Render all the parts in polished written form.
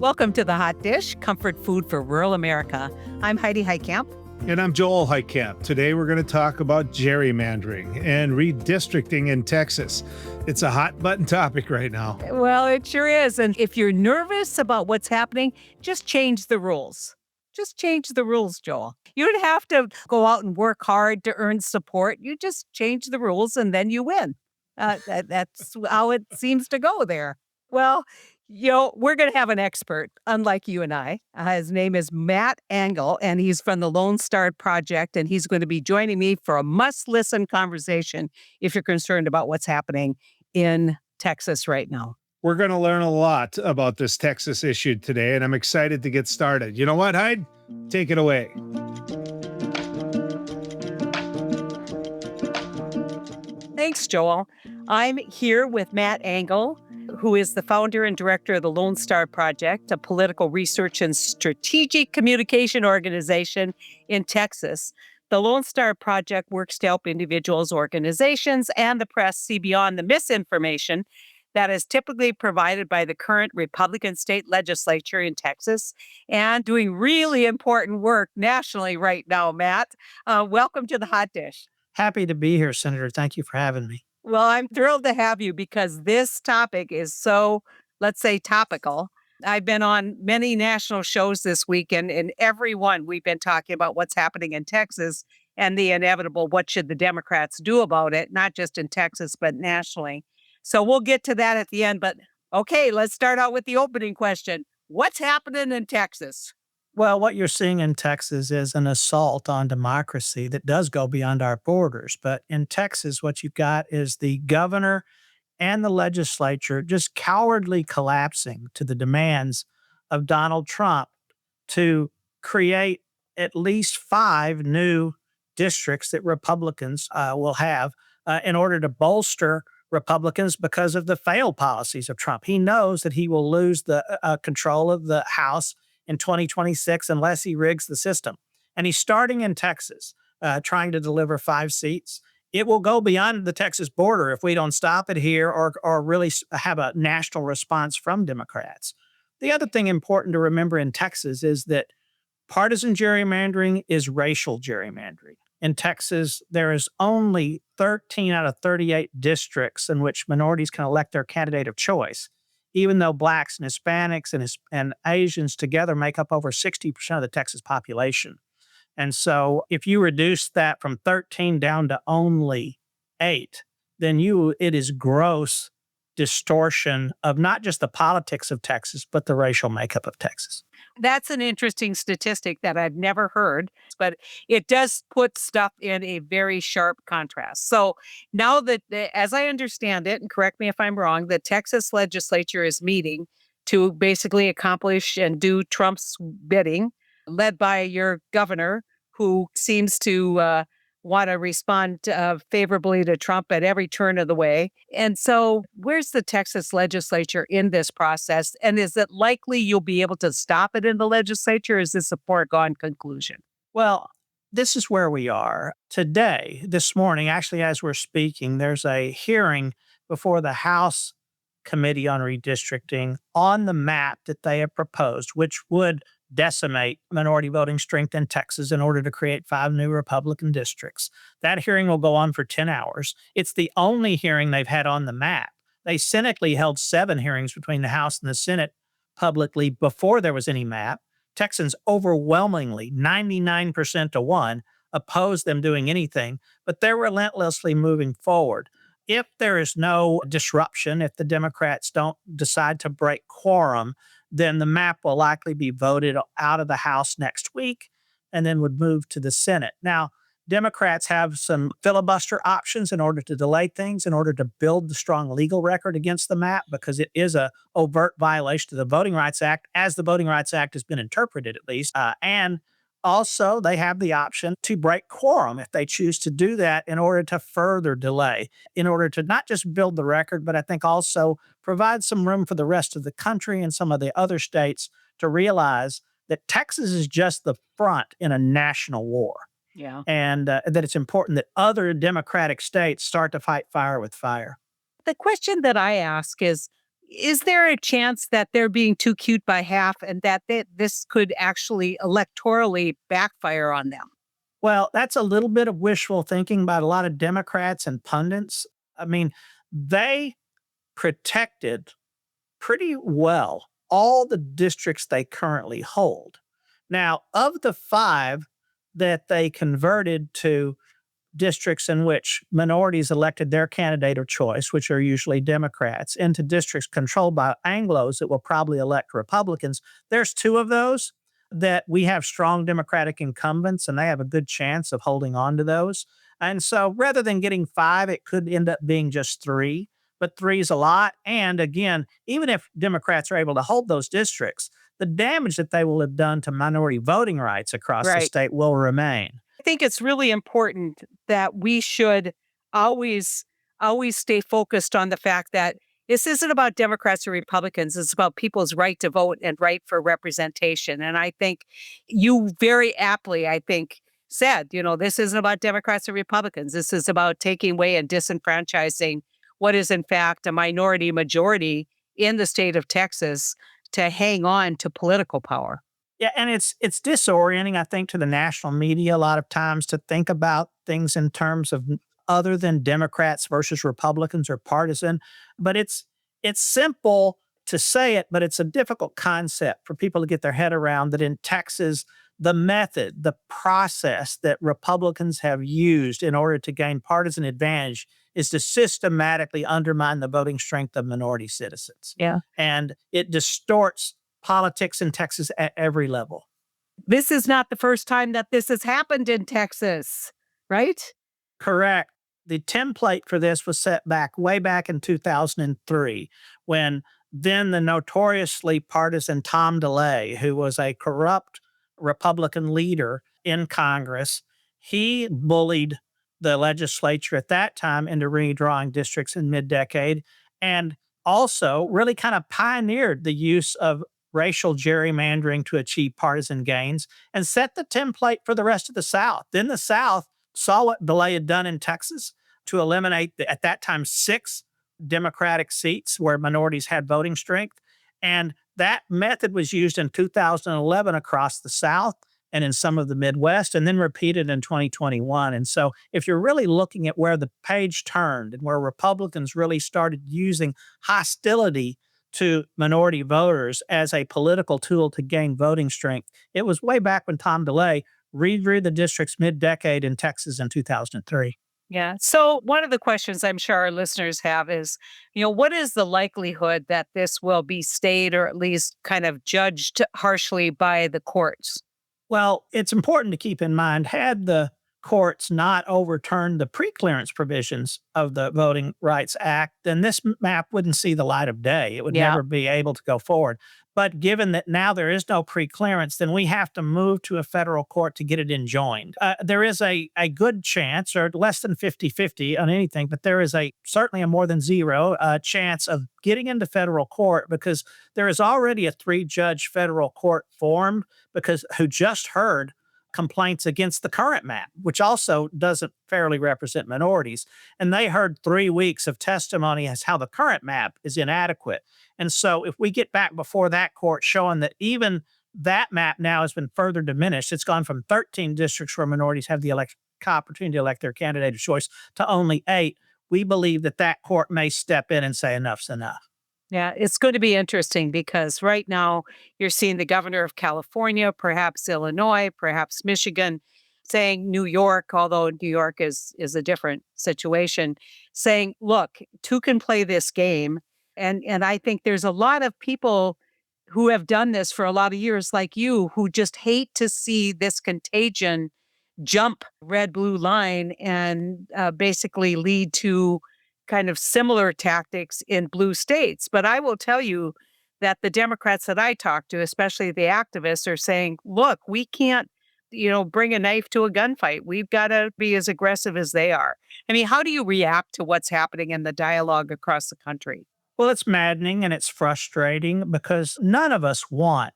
Welcome to The Hot Dish, comfort food for rural America. I'm Heidi Heitkamp. And I'm Joel Heitkamp. Today we're going to talk about gerrymandering and redistricting in Texas. It's a hot button topic right now. Well, it sure is. And if you're nervous about what's happening, just change the rules. Just change the rules, Joel. You don't have to go out and work hard to earn support. You just change the rules and then you win. That's how it seems to go there. Well, we're going to have an expert, unlike you and I. His name is Matt Engel, and he's from the Lone Star Project, and he's going to be joining me for a must-listen conversation if you're concerned about what's happening in Texas right now. We're going to learn a lot about this Texas issue today, and I'm excited to get started. You know what, Hyde? Take it away. Thanks, Joel. I'm here with Matt Engel, who is the founder and director of the Lone Star Project, a political research and strategic communication organization in Texas. The Lone Star Project works to help individuals, organizations, and the press see beyond the misinformation that is typically provided by the current Republican state legislature in Texas, and doing really important work nationally right now, Matt. Welcome to the Hot Dish. Happy to be here, Senator. Thank you for having me. Well, I'm thrilled to have you because this topic is so, let's say, topical. I've been on many national shows this week, and in every one, we've been talking about what's happening in Texas and the inevitable, what should the Democrats do about it, not just in Texas, but nationally. So we'll get to that at the end. But okay, let's start out with the opening question. What's happening in Texas? Well, what you're seeing in Texas is an assault on democracy that does go beyond our borders. But in Texas, what you've got is the governor and the legislature just cowardly collapsing to the demands of Donald Trump to create at least 5 new districts that Republicans will have in order to bolster Republicans because of the failed policies of Trump. He knows that he will lose the control of the House in 2026 unless he rigs the system. And he's starting in Texas, trying to deliver 5 seats. It will go beyond the Texas border if we don't stop it here or really have a national response from Democrats. The other thing important to remember in Texas is that partisan gerrymandering is racial gerrymandering. In Texas, there is only 13 out of 38 districts in which minorities can elect their candidate of choice, even though blacks and Hispanics and Asians together make up over 60% of the Texas population. And so if you reduce that from 13 down to only 8, then it is gross distortion of not just the politics of Texas, but the racial makeup of Texas. That's an interesting statistic that I've never heard, but it does put stuff in a very sharp contrast. So now that, as I understand it, and correct me if I'm wrong, the Texas legislature is meeting to basically accomplish and do Trump's bidding, led by your governor, who seems to want to respond favorably to Trump at every turn of the way. And so where's the Texas legislature in this process? And is it likely you'll be able to stop it in the legislature? Or is this a foregone conclusion? Well, this is where we are. Today, this morning, actually, as we're speaking, there's a hearing before the House Committee on Redistricting on the map that they have proposed, which would decimate minority voting strength in Texas in order to create 5 new Republican districts. That hearing will go on for 10 hours. It's the only hearing they've had on the map. They cynically held 7 hearings between the House and the Senate publicly before there was any map. Texans overwhelmingly, 99% to 1, opposed them doing anything, but they're relentlessly moving forward. If there is no disruption, if the Democrats don't decide to break quorum, then the map will likely be voted out of the House next week and then would move to the Senate. Now, Democrats have some filibuster options in order to delay things, in order to build the strong legal record against the map, because it is a overt violation of the Voting Rights Act, as the Voting Rights Act has been interpreted at least. And also, they have the option to break quorum if they choose to do that in order to further delay, in order to not just build the record, but I think also provide some room for the rest of the country and some of the other states to realize that Texas is just the front in a national war. Yeah. And that it's important that other Democratic states start to fight fire with fire. The question that I ask is Is there a chance that they're being too cute by half and that this could actually electorally backfire on them? Well, that's a little bit of wishful thinking by a lot of Democrats and pundits. I mean, they protected pretty well all the districts they currently hold. Now, of the 5 that they converted to districts in which minorities elected their candidate of choice, which are usually Democrats, into districts controlled by Anglos that will probably elect Republicans, there's 2 of those that we have strong Democratic incumbents, and they have a good chance of holding on to those. And so rather than getting 5, it could end up being just 3, but 3 is a lot. And again, even if Democrats are able to hold those districts, the damage that they will have done to minority voting rights across the Right. state will remain. I think it's really important that we should always always stay focused on the fact that this isn't about Democrats or Republicans. It's about people's right to vote and right for representation. And I think you very aptly, I think, said, this isn't about Democrats or Republicans. This is about taking away and disenfranchising what is in fact a minority majority in the state of Texas to hang on to political power. Yeah, and it's disorienting, I think, to the national media a lot of times to think about things in terms of other than Democrats versus Republicans or partisan. But it's simple to say it, but it's a difficult concept for people to get their head around that in Texas, the method, the process that Republicans have used in order to gain partisan advantage is to systematically undermine the voting strength of minority citizens. Yeah. And it distorts politics in Texas at every level. This is not the first time that this has happened in Texas, right? Correct. The template for this was set back way back in 2003 when then the notoriously partisan Tom DeLay, who was a corrupt Republican leader in Congress, he bullied the legislature at that time into redrawing districts in mid-decade and also really kind of pioneered the use of racial gerrymandering to achieve partisan gains and set the template for the rest of the South. Then the South saw what DeLay had done in Texas to eliminate, at that time, 6 Democratic seats where minorities had voting strength. And that method was used in 2011 across the South and in some of the Midwest, and then repeated in 2021. And so, if you're really looking at where the page turned and where Republicans really started using hostility to minority voters as a political tool to gain voting strength, it was way back when Tom DeLay redrew the districts mid-decade in Texas in 2003. Yeah. So one of the questions I'm sure our listeners have is, what is the likelihood that this will be stayed or at least kind of judged harshly by the courts? Well, it's important to keep in mind, had the courts not overturned the preclearance provisions of the Voting Rights Act, then this map wouldn't see the light of day. It would Yeah. never be able to go forward. But given that now there is no preclearance, then we have to move to a federal court to get it enjoined. There is a good chance, or less than 50-50 on anything, but there is certainly a more than zero chance of getting into federal court because there is already a 3-judge federal court formed who just heard complaints against the current map, which also doesn't fairly represent minorities. And they heard 3 weeks of testimony as how the current map is inadequate. And so if we get back before that court showing that even that map now has been further diminished, it's gone from 13 districts where minorities have the opportunity to elect their candidate of choice to only 8, we believe that that court may step in and say enough's enough. Yeah, it's going to be interesting because right now you're seeing the governor of California, perhaps Illinois, perhaps Michigan, saying New York, although New York is a different situation, saying, look, 2 can play this game. And I think there's a lot of people who have done this for a lot of years, like you, who just hate to see this contagion jump red blue line and basically lead to kind of similar tactics in blue states. But I will tell you that the Democrats that I talk to, especially the activists, are saying, look, we can't, bring a knife to a gunfight. We've got to be as aggressive as they are. I mean, how do you react to what's happening in the dialogue across the country? Well, it's maddening and it's frustrating because none of us want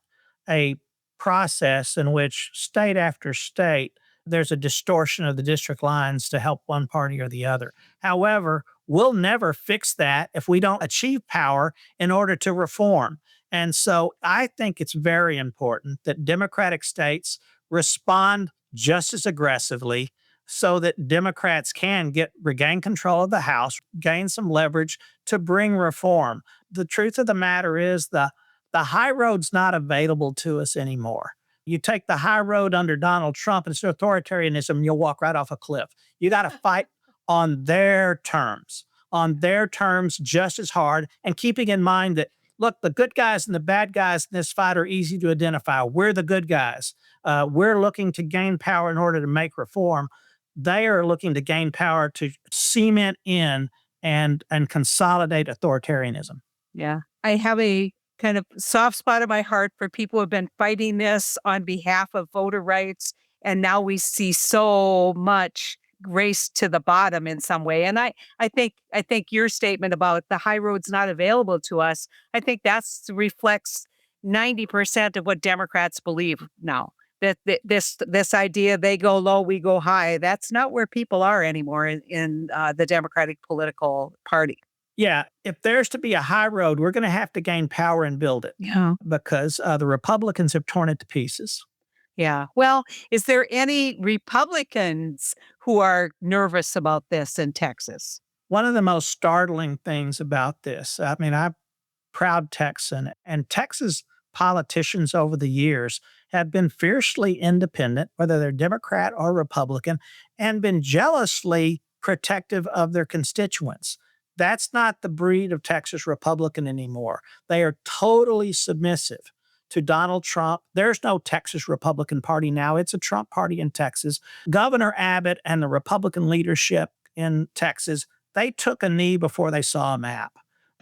a process in which state after state there's a distortion of the district lines to help one party or the other. However, we'll never fix that if we don't achieve power in order to reform. And so I think it's very important that Democratic states respond just as aggressively so that Democrats can regain control of the House, gain some leverage to bring reform. The truth of the matter is the high road's not available to us anymore. You take the high road under Donald Trump and it's authoritarianism, you'll walk right off a cliff. You got to fight on their terms just as hard, and keeping in mind that, look, the good guys and the bad guys in this fight are easy to identify. We're the good guys. We're looking to gain power in order to make reform. They are looking to gain power to cement in and consolidate authoritarianism. Yeah. I have a kind of soft spot in my heart for people who have been fighting this on behalf of voter rights. And now we see so much race to the bottom in some way. And I think your statement about the high road's not available to us, I think that's reflects 90% of what Democrats believe now. This idea they go low, we go high. That's not where people are anymore in the Democratic political party. Yeah, if there's to be a high road, we're going to have to gain power and build it Yeah. because the Republicans have torn it to pieces. Yeah. Well, is there any Republicans who are nervous about this in Texas? One of the most startling things about this, I mean, I'm proud Texan, and Texas politicians over the years have been fiercely independent, whether they're Democrat or Republican, and been jealously protective of their constituents. That's not the breed of Texas Republican anymore. They are totally submissive to Donald Trump. There's no Texas Republican Party now. It's a Trump party in Texas. Governor Abbott and the Republican leadership in Texas, they took a knee before they saw a map.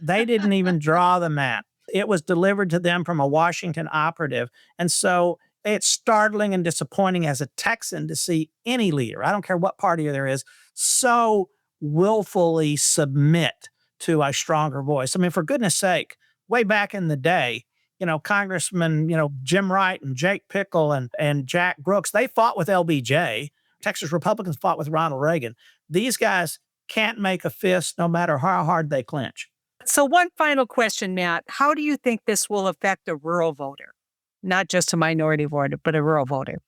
They didn't even draw the map. It was delivered to them from a Washington operative. And so it's startling and disappointing as a Texan to see any leader, I don't care what party there is, so willfully submit to a stronger voice. I mean, for goodness sake, way back in the day, Congressman, Jim Wright and Jake Pickle and Jack Brooks, they fought with LBJ. Texas Republicans fought with Ronald Reagan. These guys can't make a fist no matter how hard they clench. So, one final question, Matt. How do you think this will affect a rural voter? Not just a minority voter, but a rural voter.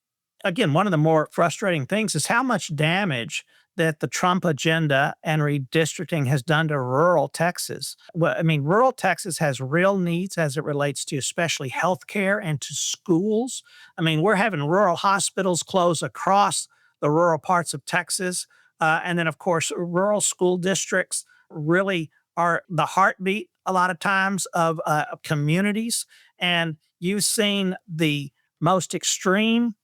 Again, one of the more frustrating things is how much damage that the Trump agenda and redistricting has done to rural Texas. Well, I mean, rural Texas has real needs as it relates to especially healthcare and to schools. I mean, we're having rural hospitals close across the rural parts of Texas. And then, of course, rural school districts really are the heartbeat a lot of times of communities. And you've seen the most extreme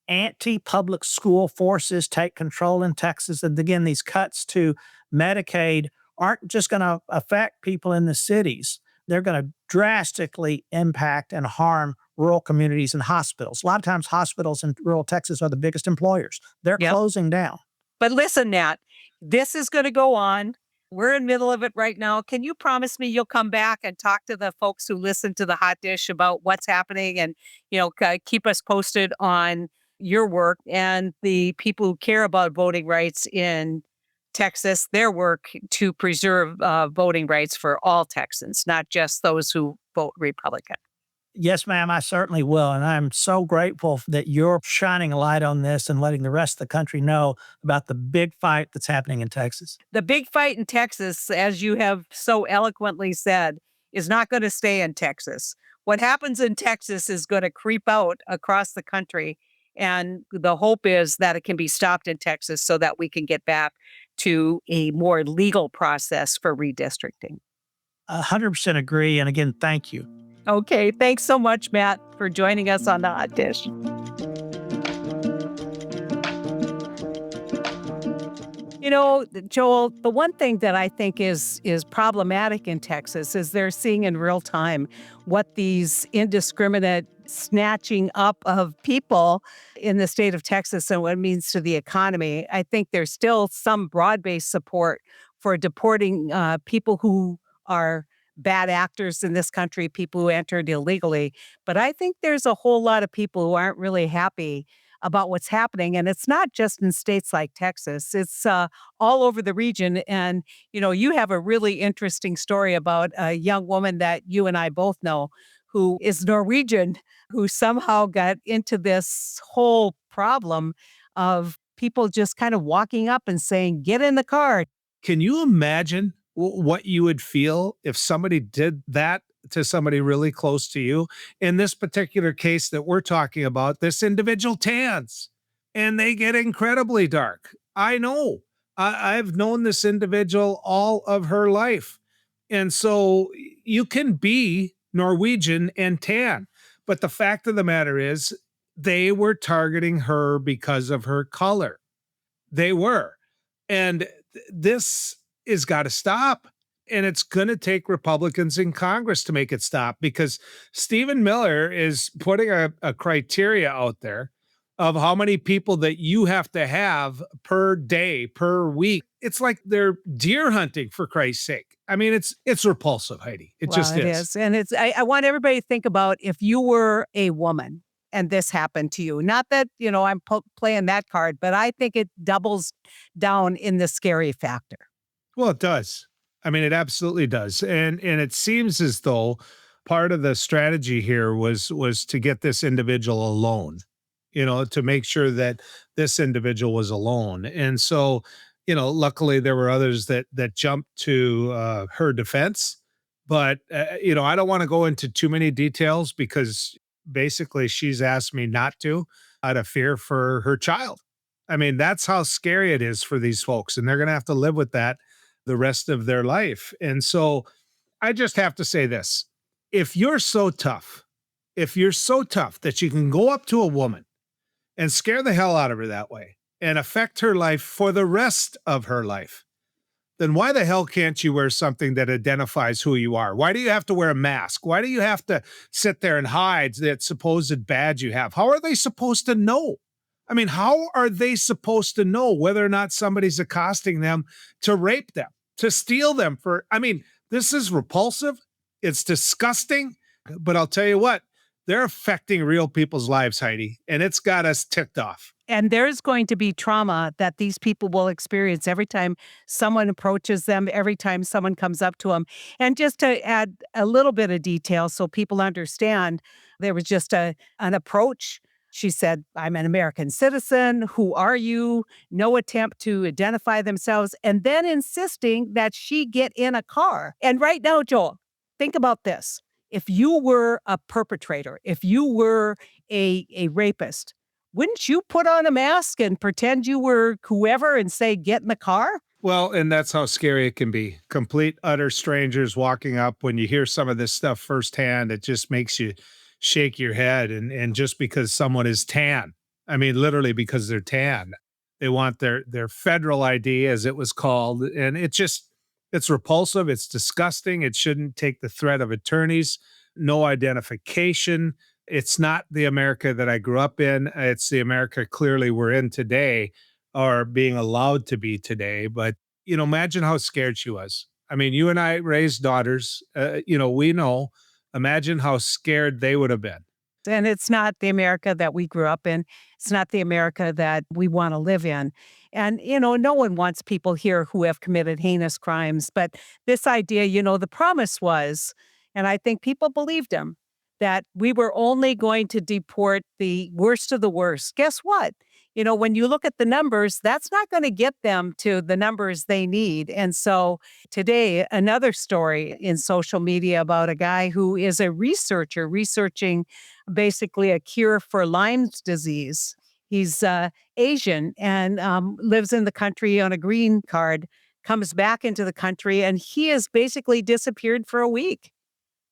anti-public school forces take control in Texas. And again, these cuts to Medicaid aren't just going to affect people in the cities. They're going to drastically impact and harm rural communities and hospitals. A lot of times hospitals in rural Texas are the biggest employers. They're Yep. closing down. But listen, Nat, this is going to go on. We're in the middle of it right now. Can you promise me you'll come back and talk to the folks who listen to the Hot Dish about what's happening and, keep us posted on your work and the people who care about voting rights in Texas, their work to preserve voting rights for all Texans, not just those who vote Republican? Yes, ma'am, I certainly will. And I'm so grateful that you're shining a light on this and letting the rest of the country know about the big fight that's happening in Texas. The big fight in Texas, as you have so eloquently said, is not going to stay in Texas. What happens in Texas is going to creep out across the country. And the hope is that it can be stopped in Texas so that we can get back to a more legal process for redistricting. 100% agree. And again, thank you. Okay. Thanks so much, Matt, for joining us on the Hot Dish. Joel, the one thing that I think is problematic in Texas is they're seeing in real time what these indiscriminate snatching up of people in the state of Texas and what it means to the economy. I think there's still some broad-based support for deporting people who are bad actors in this country, people who entered illegally. But I think there's a whole lot of people who aren't really happy about what's happening. And it's not just in states like Texas, it's all over the region. And, you have a really interesting story about a young woman that you and I both know who is Norwegian, who somehow got into this whole problem of people just kind of walking up and saying, get in the car. Can you imagine what you would feel if somebody did that to somebody really close to you? In this particular case that we're talking about, this individual tans and they get incredibly dark. I know. I've known this individual all of her life. And so you can be Norwegian and tan. But the fact of the matter is, they were targeting her because of her color. They were. And this has got to stop. And it's going to take Republicans in Congress to make it stop, because Stephen Miller is putting a criteria out there of how many people that you have to have per day, per week. It's like they're deer hunting, for Christ's sake. I mean, it's repulsive, Heidi. It just It is. is. And I want everybody to think about if you were a woman and this happened to you. Not that, I'm playing that card, but I think it doubles down in the scary factor. Well, it does. I mean, it absolutely does. And it seems as though part of the strategy here was to get this individual alone, to make sure that this individual was alone. And so, luckily there were others that jumped to her defense. But I don't want to go into too many details, because basically she's asked me not to, out of fear for her child. I mean, that's how scary it is for these folks, and they're going to have to live with that the rest of their life. And so I just have to say this. If you're so tough, that you can go up to a woman and scare the hell out of her that way and affect her life for the rest of her life, then why the hell can't you wear something that identifies who you are? Why do you have to wear a mask? Why do you have to sit there and hide that supposed badge you have? How are they supposed to know? I mean, how are they supposed to know whether or not somebody's accosting them to rape them, to steal them this is repulsive. It's disgusting. But I'll tell you what, they're affecting real people's lives, Heidi, and it's got us ticked off. And there's going to be trauma that these people will experience every time someone approaches them, every time someone comes up to them. And just to add a little bit of detail so people understand, there was just an approach. She said, I'm an American citizen. Who are you? No attempt to identify themselves. And then insisting that she get in a car. And right now, Joel, think about this. If you were a perpetrator, if you were a rapist, wouldn't you put on a mask and pretend you were whoever and say, get in the car? Well, and that's how scary it can be. Complete, utter strangers walking up. When you hear some of this stuff firsthand, it just makes you shake your head. And just because someone is tan, I mean, literally because they're tan, they want their federal ID, as it was called. And it's repulsive. It's disgusting. It shouldn't take the threat of attorneys, no identification. It's not the America that I grew up in. It's the America clearly we're in today, or being allowed to be today. But, imagine how scared she was. I mean, you and I raised daughters, we know. Imagine how scared they would have been. And it's not the America that we grew up in. It's not the America that we want to live in. And, no one wants people here who have committed heinous crimes. But this idea, the promise was, and I think people believed him, that we were only going to deport the worst of the worst. Guess what? When you look at the numbers, that's not going to get them to the numbers they need. And so today, another story in social media about a guy who is a researcher researching basically a cure for Lyme's disease. He's Asian and lives in the country on a green card, comes back into the country, and he has basically disappeared for a week.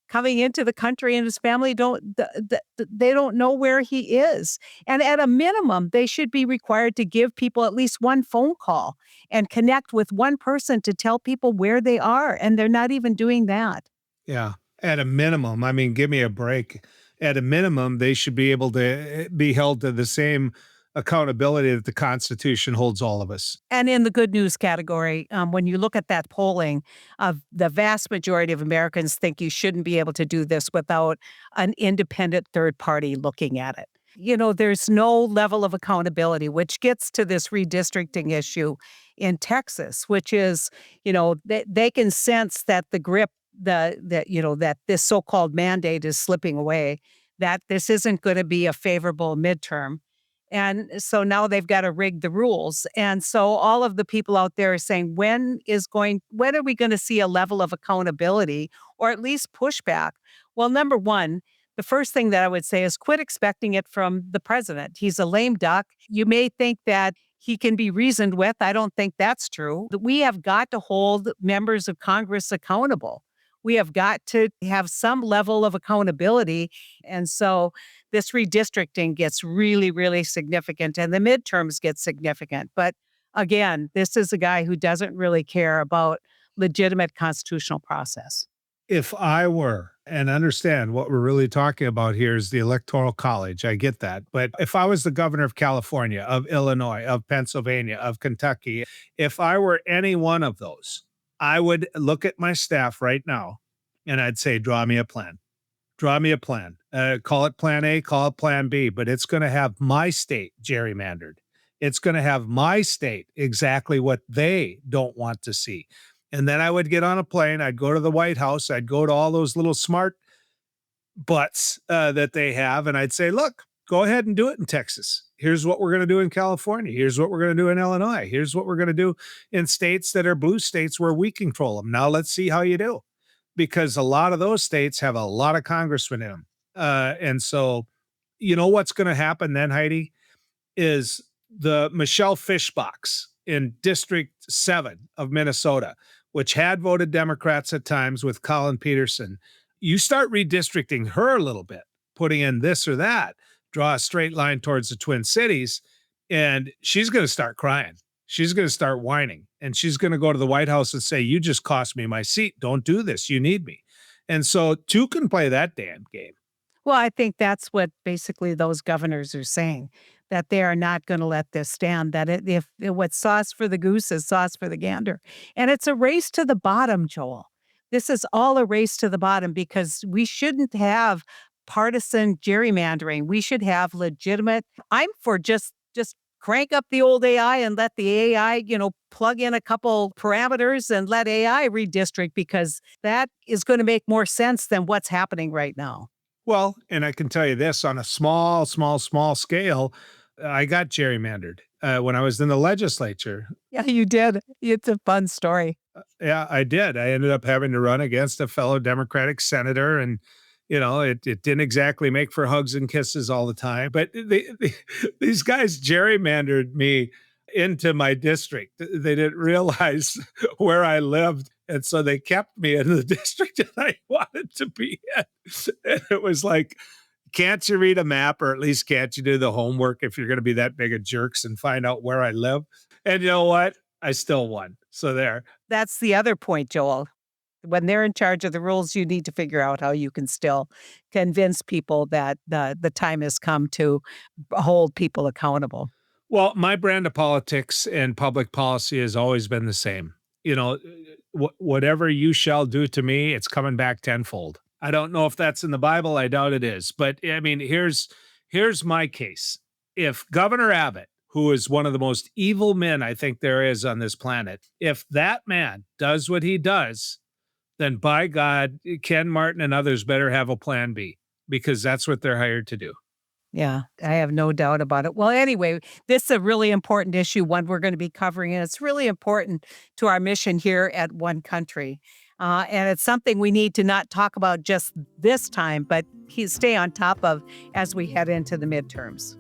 Coming into the country, and his family they don't know where he is. And at a minimum, they should be required to give people at least one phone call and connect with one person to tell people where they are. And they're not even doing that. Yeah. At a minimum, I mean, give me a break. At a minimum, they should be able to be held to the same accountability that the Constitution holds all of us. And in the good news category, when you look at that polling, the vast majority of Americans think you shouldn't be able to do this without an independent third party looking at it. there's no level of accountability, which gets to this redistricting issue in Texas, which is, they can sense that the grip, that this so-called mandate is slipping away, that this isn't going to be a favorable midterm. And so now they've got to rig the rules. And so all of the people out there are saying, when are we going to see a level of accountability or at least pushback? Well, number one, the first thing that I would say is quit expecting it from the president. He's a lame duck. You may think that he can be reasoned with. I don't think that's true. We have got to hold members of Congress accountable. We have got to have some level of accountability. And so this redistricting gets really, really significant and the midterms get significant. But again, this is a guy who doesn't really care about legitimate constitutional process. If I were, and understand what we're really talking about here is the Electoral College, I get that. But if I was the governor of California, of Illinois, of Pennsylvania, of Kentucky, if I were any one of those, I would look at my staff right now and I'd say, draw me a plan. Draw me a plan. Call it plan A, call it plan B, but it's going to have my state gerrymandered. It's going to have my state exactly what they don't want to see. And then I would get on a plane. I'd go to the White House. I'd go to all those little smart butts that they have. And I'd say, look, go ahead and do it in Texas. Here's what we're going to do in California. Here's what we're going to do in Illinois. Here's what we're going to do in states that are blue states where we control them. Now let's see how you do. Because a lot of those states have a lot of congressmen in them. And so, what's going to happen then, Heidi, is the Michelle Fishbox in District 7 of Minnesota, which had voted Democrats at times with Colin Peterson. You start redistricting her a little bit, putting in this or that, draw a straight line towards the Twin Cities, and she's going to start crying. She's going to start whining, and she's going to go to the White House and say, you just cost me my seat. Don't do this. You need me. And so two can play that damn game. Well, I think that's what basically those governors are saying, that they are not going to let this stand, that if what's sauce for the goose is sauce for the gander. And it's a race to the bottom, Joel. This is all a race to the bottom because we shouldn't have partisan gerrymandering. We should have legitimate. I'm for just crank up the old AI and let the AI, plug in a couple parameters and let AI redistrict, because that is going to make more sense than what's happening right now. Well, and I can tell you this, on a small scale, I got gerrymandered when I was in the legislature. Yeah, you did. It's a fun story. Yeah, I did. I ended up having to run against a fellow Democratic senator, and it didn't exactly make for hugs and kisses all the time. But these guys gerrymandered me into my district. They didn't realize where I lived. And so they kept me in the district that I wanted to be in. And it was like, can't you read a map, or at least can't you do the homework if you're going to be that big of jerks and find out where I live? And you know what? I still won. So there. That's the other point, Joel. When they're in charge of the rules, you need to figure out how you can still convince people that the time has come to hold people accountable. Well, my brand of politics and public policy has always been the same. Whatever you shall do to me, it's coming back tenfold. I don't know if that's in the Bible. I doubt it is. But I mean, here's my case. If Governor Abbott, who is one of the most evil men I think there is on this planet, if that man does what he does, then by God, Ken Martin and others better have a plan B, because that's what they're hired to do. Yeah, I have no doubt about it. Well, anyway, this is a really important issue, one we're going to be covering, and it's really important to our mission here at One Country. And it's something we need to not talk about just this time, but stay on top of as we head into the midterms.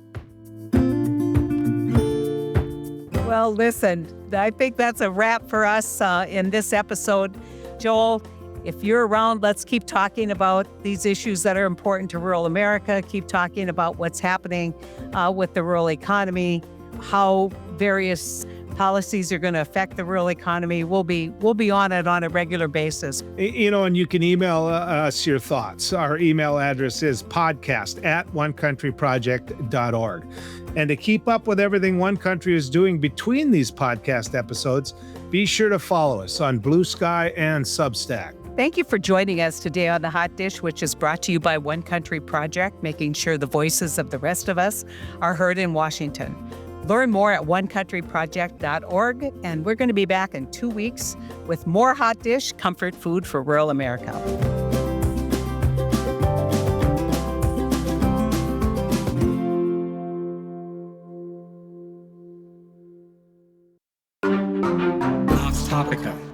Well, listen, I think that's a wrap for us in this episode. Joel, if you're around, let's keep talking about these issues that are important to rural America. Keep talking about what's happening with the rural economy, how various policies are going to affect the rural economy. We'll be on it on a regular basis. And you can email us your thoughts. Our email address is podcast@onecountryproject.org. And to keep up with everything One Country is doing between these podcast episodes, be sure to follow us on Blue Sky and Substack. Thank you for joining us today on The Hot Dish, which is brought to you by One Country Project, making sure the voices of the rest of us are heard in Washington. Learn more at onecountryproject.org, and we're going to be back in 2 weeks with more Hot Dish, comfort food for rural America. Topica.